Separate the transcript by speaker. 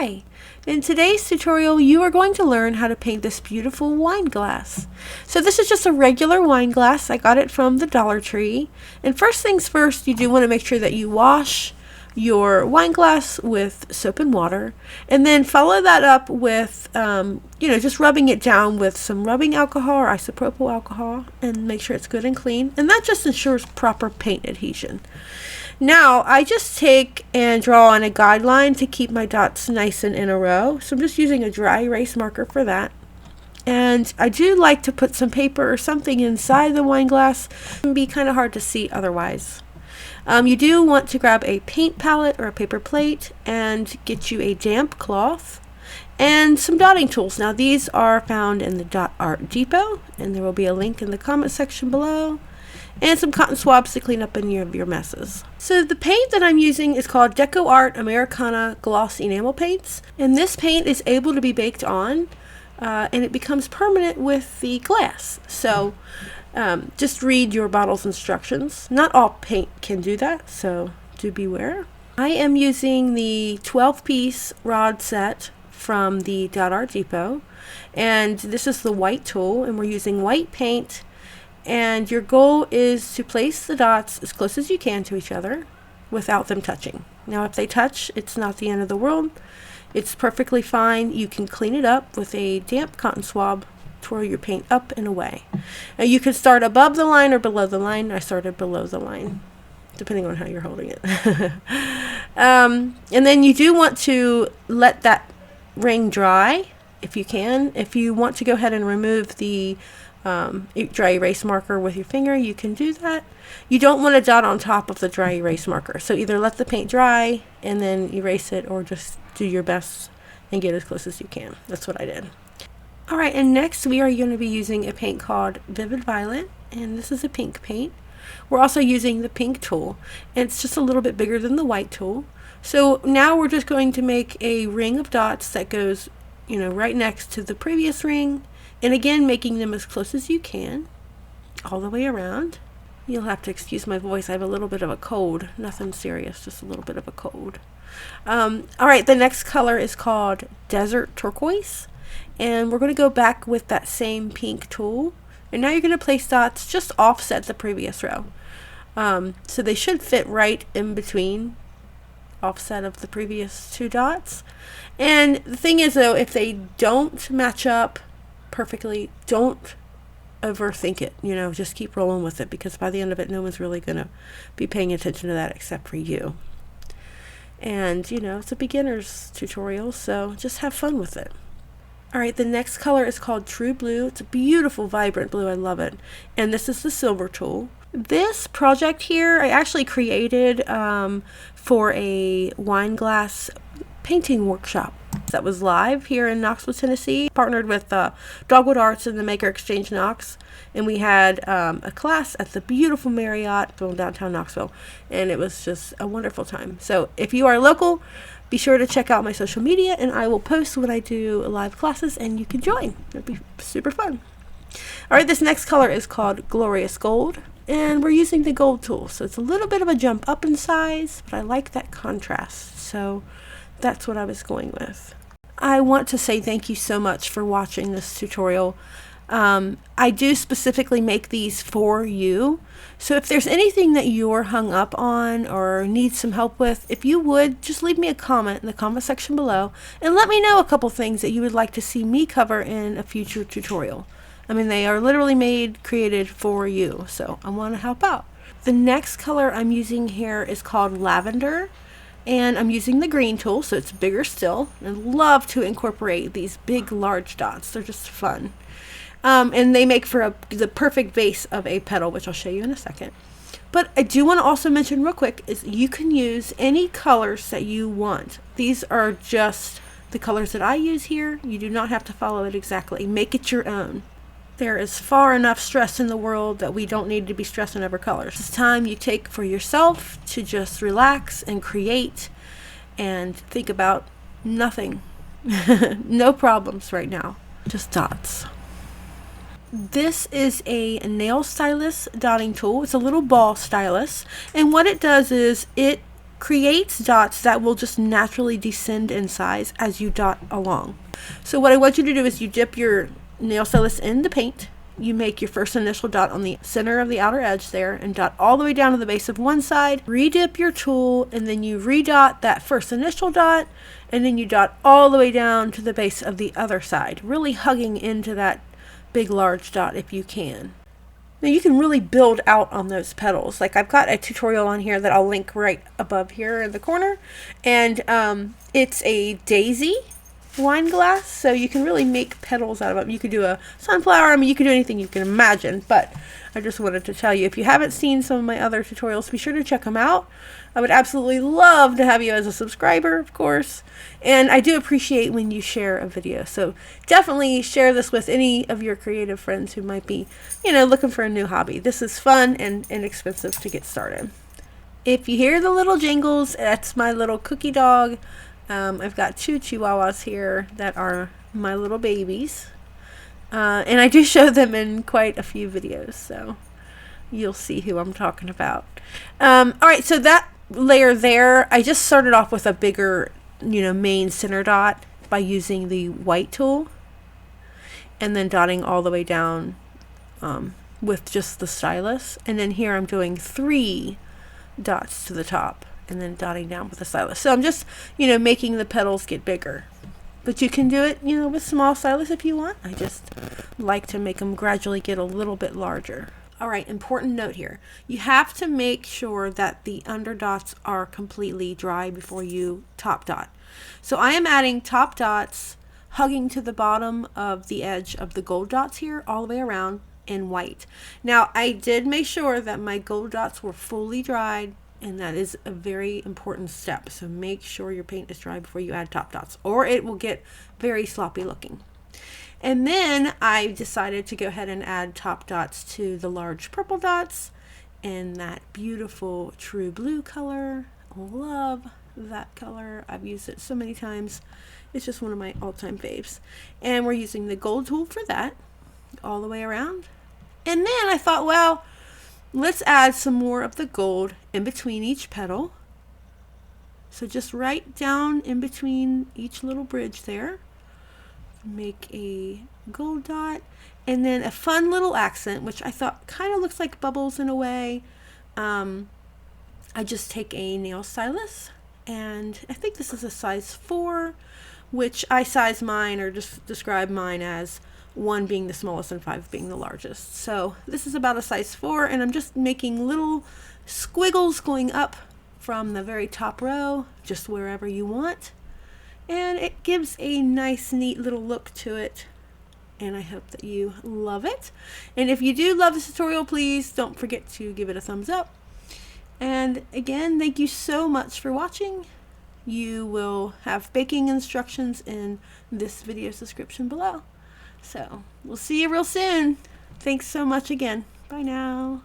Speaker 1: Hi! In today's tutorial you are going to learn how to paint this beautiful wine glass. So this is just a regular wine glass. I got it from the Dollar Tree. And first things first, you do want to make sure that you wash your wine glass with soap and water, and then follow that up with just rubbing it down with some rubbing alcohol or isopropyl alcohol, and make sure it's good and clean, and that just ensures proper paint adhesion. Now I just take and draw on a guideline to keep my dots nice and in a row, so I'm just using a dry erase marker for that. And I do like to put some paper or something inside the wine glass. It can be kind of hard to see otherwise. You do want to grab a paint palette or a paper plate and get you a damp cloth and some dotting tools. Now these are found in the DecoArt Depot, and there will be a link in the comment section below, and some cotton swabs to clean up any of your messes. So the paint that I'm using is called DecoArt Americana Gloss Enamel Paints, and this paint is able to be baked on and it becomes permanent with the glass. So just read your bottle's instructions. Not all paint can do that, so do beware. I am using the 12-piece rod set from the DecoArt Depot, and this is the white tool, and we're using white paint, and your goal is to place the dots as close as you can to each other without them touching. Now if they touch, it's not the end of the world. It's perfectly fine. You can clean it up with a damp cotton swab, twirl your paint up and away. Now you can start above the line or below the line. I started below the line, depending on how you're holding it. And then you do want to let that ring dry if you can. If you want to go ahead and remove the dry erase marker with your finger, you can do that. You don't want to dot on top of the dry erase marker, so either let the paint dry and then erase it, or just do your best and get as close as you can. That's what I did. Alright, and next we are going to be using a paint called Vivid Violet, and this is a pink paint. We're also using the pink tool, and it's just a little bit bigger than the white tool. So now we're just going to make a ring of dots that goes right next to the previous ring, and again making them as close as you can all the way around. You'll have to excuse my voice, I have a little bit of a cold. Nothing serious, just a little bit of a cold. Alright, the next color is called Desert Turquoise, and we're going to go back with that same pink tool, and now you're going to place dots just offset the previous row. So they should fit right in between offset of the previous two dots. And the thing is though, if they don't match up perfectly, don't overthink it. Just keep rolling with it, because by the end of it no one's really going to be paying attention to that except for you. And it's a beginner's tutorial, so just have fun with it. Alright, the next color is called True Blue. It's a beautiful vibrant blue, I love it. And this is the silver tool. This project here I actually created for a wine glass painting workshop that was live here in Knoxville, Tennessee. Partnered with Dogwood Arts and the Maker Exchange Knox, and we had a class at the beautiful Marriott in downtown Knoxville, and it was just a wonderful time. So if you are local, be sure to check out my social media, and I will post when I do live classes and you can join. It'll be super fun. Alright, this next color is called Glorious Gold, and we're using the gold tool, so it's a little bit of a jump up in size, but I like that contrast, so that's what I was going with. I want to say thank you so much for watching this tutorial. I do specifically make these for you, so if there's anything that you're hung up on or need some help with, if you would, just leave me a comment in the comment section below and let me know a couple things that you would like to see me cover in a future tutorial. I mean, they are literally created for you, so I want to help out. The next color I'm using here is called Lavender, and I'm using the green tool, so it's bigger still. I love to incorporate these big large dots, they're just fun. And they make for the perfect base of a petal, which I'll show you in a second. But I do want to also mention real quick is you can use any colors that you want. These are just the colors that I use here. You do not have to follow it exactly. Make it your own. There is far enough stress in the world that we don't need to be stressing over colors. It's time you take for yourself to just relax and create and think about nothing. No problems right now, just dots. This is a nail stylus dotting tool. It's a little ball stylus, and what it does is it creates dots that will just naturally descend in size as you dot along. So what I want you to do is you dip your nail stylus in the paint. You make your first initial dot on the center of the outer edge there and dot all the way down to the base of one side. Redip your tool and then you redot that first initial dot and then you dot all the way down to the base of the other side, really hugging into that big large dot if you can. Now you can really build out on those petals. Like I've got a tutorial on here that I'll link right above here in the corner, and it's a daisy wine glass, so you can really make petals out of it. You could do a sunflower, I mean you could do anything you can imagine, but I just wanted to tell you, if you haven't seen some of my other tutorials, be sure to check them out. I would absolutely love to have you as a subscriber, of course, and I do appreciate when you share a video, so definitely share this with any of your creative friends who might be, you know, looking for a new hobby. This is fun and inexpensive to get started. If you hear the little jingles, that's my little cookie dog. I've got 2 chihuahuas here that are my little babies, and I do show them in quite a few videos, so you'll see who I'm talking about. Alright, so that layer there, I just started off with a bigger, you know, main center dot by using the white tool, and then dotting all the way down with just the stylus, and then here I'm doing 3 dots to the top and then dotting down with the stylus. So I'm just, you know, making the petals get bigger. But you can do it, you know, with small stylus if you want. I just like to make them gradually get a little bit larger. Alright, important note here. You have to make sure that the under dots are completely dry before you top dot. So I am adding top dots hugging to the bottom of the edge of the gold dots here all the way around in white. Now I did make sure that my gold dots were fully dried, and that is a very important step. So make sure your paint is dry before you add top dots, or it will get very sloppy looking. And then I decided to go ahead and add top dots to the large purple dots in that beautiful true blue color. Love that color. I've used it so many times. It's just one of my all-time faves. And we're using the gold tool for that all the way around. And then I thought, well, let's add some more of the gold in between each petal. So just right down in between each little bridge there. Make a gold dot. And then a fun little accent, which I thought kind of looks like bubbles in a way. I just take a nail stylus, and I think this is a size 4, which I size mine, or just describe mine as 1 being the smallest and 5 being the largest. So this is about a size 4, and I'm just making little squiggles going up from the very top row, just wherever you want. And it gives a nice, neat little look to it. And I hope that you love it. And if you do love this tutorial, please don't forget to give it a thumbs up. And again, thank you so much for watching. You will have baking instructions in this video's description below. So we'll see you real soon. Thanks so much again. Bye now.